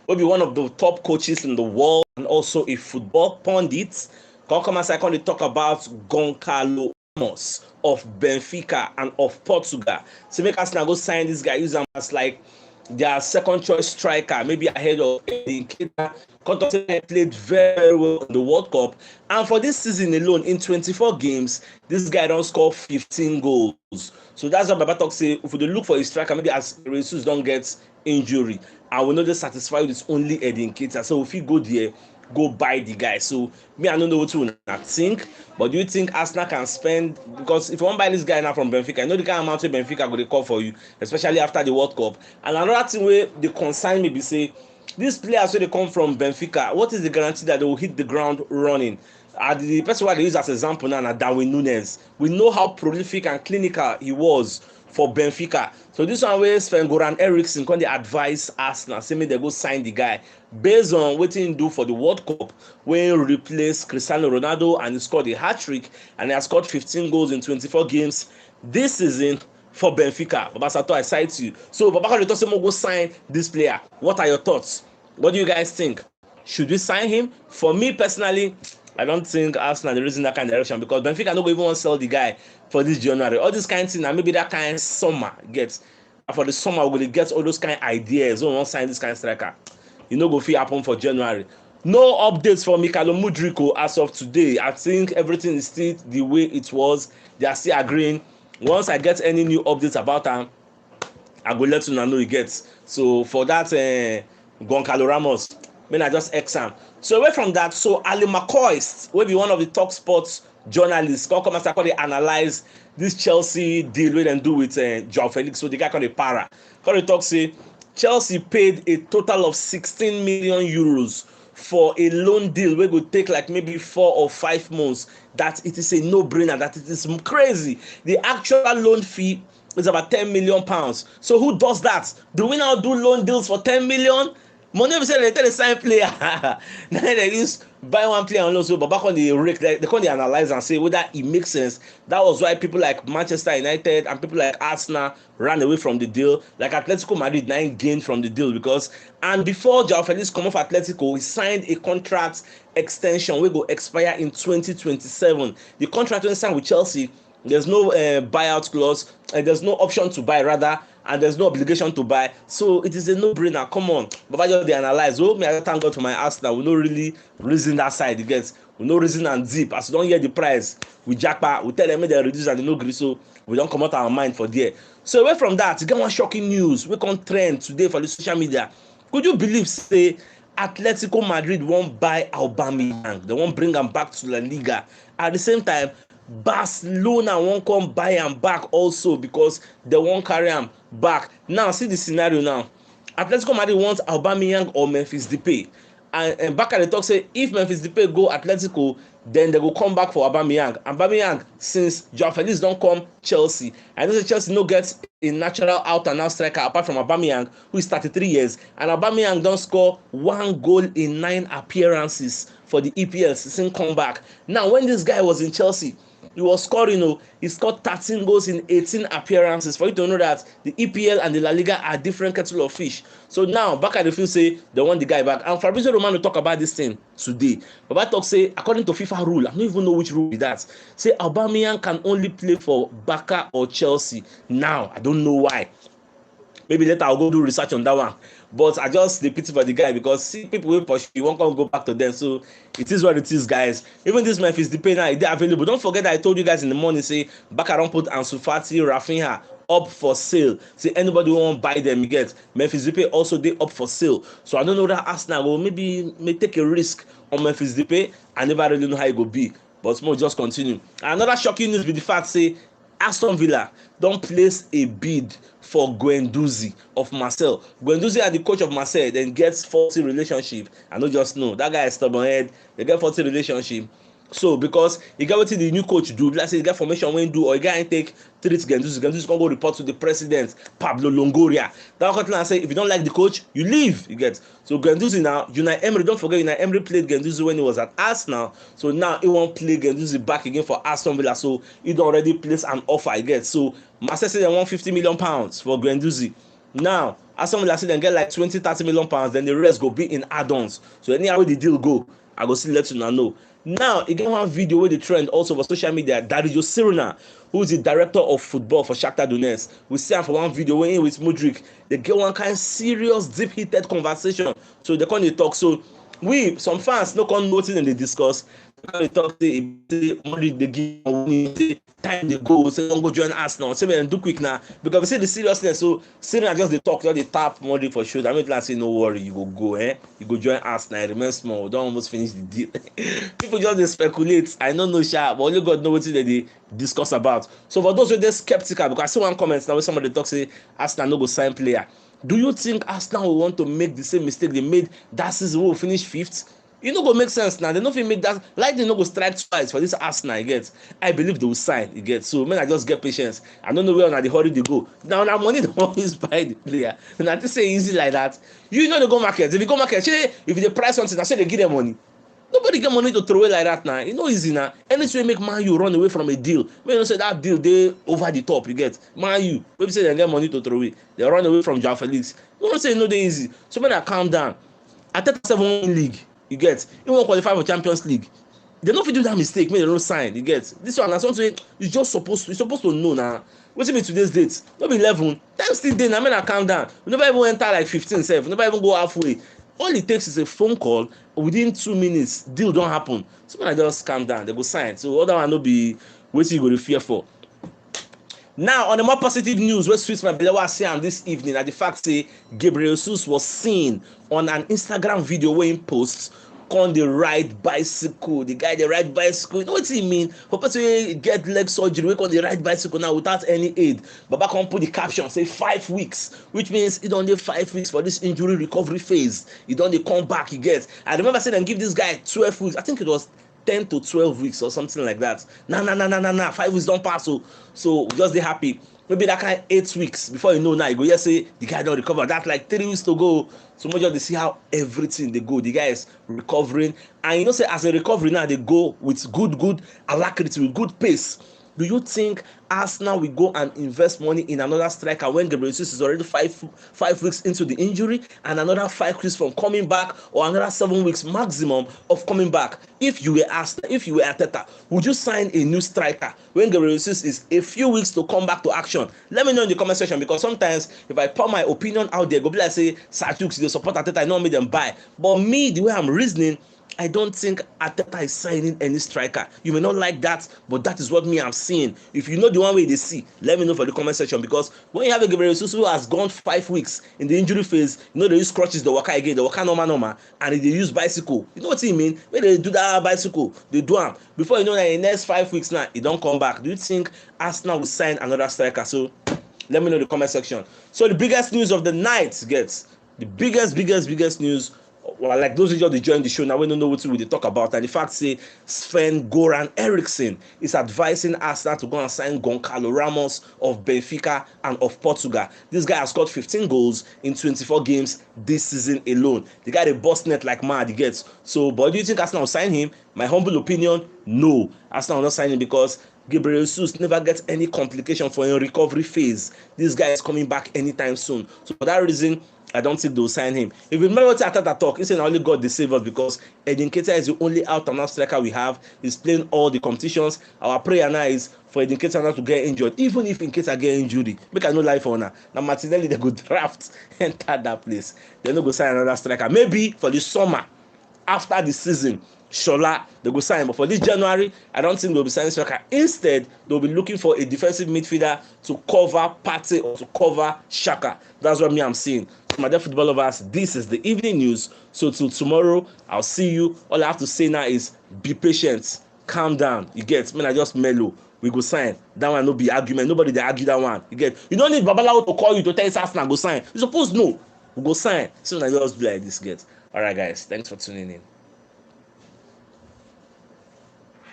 will be one of the top coaches in the world and also a football pundit. Come as I can talk about Goncalo Ramos of Benfica and of Portugal. So make us now go sign this guy, use him as like their second choice striker, maybe ahead of Nketiah. Conte played very well in the World Cup, and for this season alone, in 24 games, this guy don't score 15 goals. So that's what Baba talk say. If we look for a striker, maybe as Jesus don't get injury, and we know they satisfied with only Nketiah. So if he go there, go buy the guy. So me, I don't know what you think, but do you think Arsenal can spend? Because if you want to buy this guy now from Benfica, I know the kind of amount of Benfica go dey call for you, especially after the World Cup. And another thing where they concern me be say, these players wey dey come from Benfica, what is the guarantee that they will hit the ground running? The person who they use as example now na Darwin Núñez. We know how prolific and clinical he was for Benfica. So this one where Sven-Goran Eriksson come dey advise Arsenal say make they go sign the guy based on wetin he do for the World Cup when he replaced Cristiano Ronaldo and he scored a hat-trick and he has scored 15 goals in 24 games this season for Benfica. Baba Sato, I cite you. So Baba Sato say go sign this player. What are your thoughts? What do you guys think? Should we sign him? For me personally, I don't think Arsenal is in that kind of direction because Benfica no go even want to sell the guy for this January. All this kind of thing, and maybe that kind of summer gets. For the summer, we're going to get all those kind of ideas. We want to sign this kind of striker. You know, go fit happen for January. No updates for Goncalo Mudryk as of today. I think everything is still the way it was. They are still agreeing. Once I get any new updates about him, I will let you know he gets. So for that, Goncalo Ramos, I just exam. So away from that, so Ali McCoy will be one of the top sports journalists. Come and start to analyze this Chelsea deal we then do with João Felix. So the guy called a para. Come to talk say Chelsea paid a total of 16 million euros for a loan deal wey go take like maybe 4 or 5 months. That it is a no-brainer. That it is crazy. The actual loan fee is about 10 million pounds. So who does that? Do we now do loan deals for 10 million? Money we say they tell the sign player. Now they use buy one player on loan. So but back on the rake, they come they analyze and say whether it makes sense. That was why people like Manchester United and people like Arsenal ran away from the deal. Like Atletico Madrid now gained from the deal because and before João Felix come off Atletico, he signed a contract extension wey go expire in 2027. The contract wey signed with Chelsea, there's no buyout clause, and there's no option to buy rather. And there's no obligation to buy, so it is a no-brainer. Come on, Baba just dey analyze. Oh, me I thank God for my Arsenal. We no really reason that side. You get, we no reason and deep. As we don't hear the price, we jackpot. We tell them they reduce and they no agree, so we don't come out our mind for there. So away from that, you get one shocking news. We can trend today for the social media. Could you believe say Atletico Madrid won't buy Aubameyang? They won't bring him back to La Liga. At the same time, Barcelona won't come buy him back also because they won't carry him back. Now see the scenario now. Atletico Madrid wants Aubameyang or Memphis Depay. And back at the talk say if Memphis Depay go Atletico, then they will come back for Aubameyang. Aubameyang, since João Felix don't come Chelsea, I know that Chelsea no get a natural out and out striker apart from Aubameyang, who is 33 years, and Aubameyang don't score 1 goal in 9 appearances for the EPL since come back. Now when this guy was in Chelsea, he was scoring, he scored 13 goals in 18 appearances. For you to know that the EPL and the La Liga are different kettle of fish. So now, back at the field say they want the guy back. And Fabrizio Romano talk about this thing today. Baba talk say, according to FIFA rule, I don't even know which rule is that. Say Aubameyang can only play for Barca or Chelsea. Now, I don't know why. Maybe later I'll go do research on that one. But I just dey pity for the guy because see people wey pursue you won't come go back to them. So it is what it is, guys. Even this Memphis Depay now, they available. Don't forget that I told you guys in the morning, say Barca don't put Ansu Fati, Rafinha up for sale. Say anybody who won't buy them, you get. Memphis Depay also they up for sale. So I don't know that Arsenal will may take a risk on Memphis Depay. I never really know how it will be. But more just continue. Another shocking news be the fact say Aston Villa don't place a bid for Guendouzi of Marseille. Guendouzi are the coach of Marseille, then gets 40 relationship. I don't just know. That guy is stubborn head. They get 40 relationship. So because you get what the new coach do, let's say you get formation when do or you get take treat Guendouzi. Guendouzi can go report to the president, Pablo Longoria. That what I say, if you don't like the coach, you leave. You get. So Guendouzi now, Unai Emery, don't forget Unai Emery played Guendouzi when he was at Arsenal. So now he won't play Guendouzi back again for Aston Villa. So he already placed an offer, I get. So Marseille say they want £50 million for Guendouzi. Now, Aston Villa say dem get like 20-30 million pounds, then the rest go be in add-ons. So anyhow wey the deal go, I go still let una know. Now, e get one video wey dey trend also for social media. Dario Siruna, who is the director of football for Shakhtar Donetsk, we see am for one video wey him with Mudryk. They get one kind serious, deep-heated conversation. So they come dey talk. So we, some fans, no come know wetin dem dey discuss. They talk say Mudryk dey give money, say time dey go, say don go join Arsenal. Say make dem do quick now because we see the seriousness. So Siruna just dey talk, just dey tap Mudryk for shoulder. I mean, like say no worry, you go go, you go join Arsenal. Remain small, don almost finish the deal. People just dey speculate. I no know sha, but only God know wetin dem dey discuss about. So for those wey dey skeptical, because I see one comment now wey somebody talk say Arsenal no go sign player. Do you think Arsenal will want to make the same mistake they made that season wey we finish 5th? E no go make sense now. They no fit make that. Like they no go strike twice for this Arsenal. You get? I believe they will sign. You get? So man, I just get patience. I don't know where on the hurry they go. Now money they always buy the player. And I just say easy like that. You know they go market. If you go market, if they price something, I say they give them money. Nobody get money to throw away like that now. You know easy now. Anything make Man U run away from a deal. When you say that deal they over the top, you get Man U. Maybe say they get money to throw away. They run away from Joao Felix. You don't say no they easy. So when I calm down, Atletico 7 league. You get? You won't qualify for Champions League. They don't fit do that mistake. Make they don't sign. You get? This one, that's something you just supposed to know now. What's it be today's date? Not be 11. Time still day. Now, I calm down. We never even enter like 15, 7. We never even go halfway. All it takes is a phone call. Within 2 minutes, deal don't happen. So when I just calm down, they go sign. So other one no be what you go to fear for. Now, on the more positive news, what sweets my belly was saying this evening, at the fact say Gabriel Jesus was seen on an Instagram video where he posts on the ride bicycle. The guy they ride bicycle. You know what he mean? For person get leg surgery, we on the ride bicycle now without any aid. Baba can put the caption say 5 weeks, which means it only 5 weeks for this injury recovery phase. He don't come back. He gets. I remember saying and give this guy 12 weeks. I think it was 10 to 12 weeks or something like that. Nah. 5 weeks don't pass. So just be happy. Maybe that kind of 8 weeks before you know now, you go just say the guy don't recover. That's like 3 weeks to go. So much of they see how everything they go. The guy is recovering. And you know, say as a recovery now, they go with good alacrity, with good pace. Do you think Arsenal will go and invest money in another striker when Gabriel Jesus is already five weeks into the injury and another 5 weeks from coming back, or another 7 weeks maximum of coming back? If you were Arsenal, if you were Arteta, would you sign a new striker when Gabriel Jesus is a few weeks to come back to action? Let me know in the comment section, because sometimes if I put my opinion out there, go be like say CHUKS, they support Arteta, I know make them buy. But me, the way I'm reasoning, I don't think Arteta is signing any striker. You may not like that, but that is what me I'm seeing. If you know the one way they see, let me know for the comment section, because when you have a Gabriel Jesus who has gone 5 weeks in the injury phase, you know they use crutches, the waka again, the waka normal, and they use bicycle. You know what I mean? When they do that bicycle, they do them. Before you know that in the next 5 weeks now, it don't come back. Do you think Arsenal will sign another striker? So let me know in the comment section. So the biggest news of the night gets the biggest news. Well, like those who just joined the show now, we don't know what we talk about. And the fact say Sven-Göran Eriksson is advising Arsenal to go and sign Goncalo Ramos of BENFICA and of Portugal. This guy has scored 15 goals in 24 games this season alone. The guy they bust net like mad, he gets. So, but do you think Arsenal will sign him? My humble opinion, no. Arsenal will not sign him because Gabriel Jesus never gets any complication for a recovery phase. This guy is coming back anytime soon. So for that reason, I don't think they'll sign him. If you remember what Arteta talk, he said only God they save us, because Edin Keita is the only out-and-out striker we have. He's playing all the competitions. Our prayer now is for Edin Keita not to get injured. Even if in case I get injury, make I no life for now. Now Martinelli they go draft enter that place. They no go sign another striker. Maybe for the summer after the season, Shola, they go sign. But for this January, I don't think they'll be signing striker. Instead, they'll be looking for a defensive midfielder to cover Partey or to cover Xhaka. That's what I'm seeing. So my dear football lovers, this is the evening news. So till tomorrow, I'll see you. All I have to say now is be patient, calm down. You get, man, I just mellow. We go sign. That one no be argument. Nobody they argue that one. You get. You don't need Babalawo to call you to tell you Arsenal go sign. You suppose no. We go sign. So I just be like this. Get. All right, guys. Thanks for tuning in.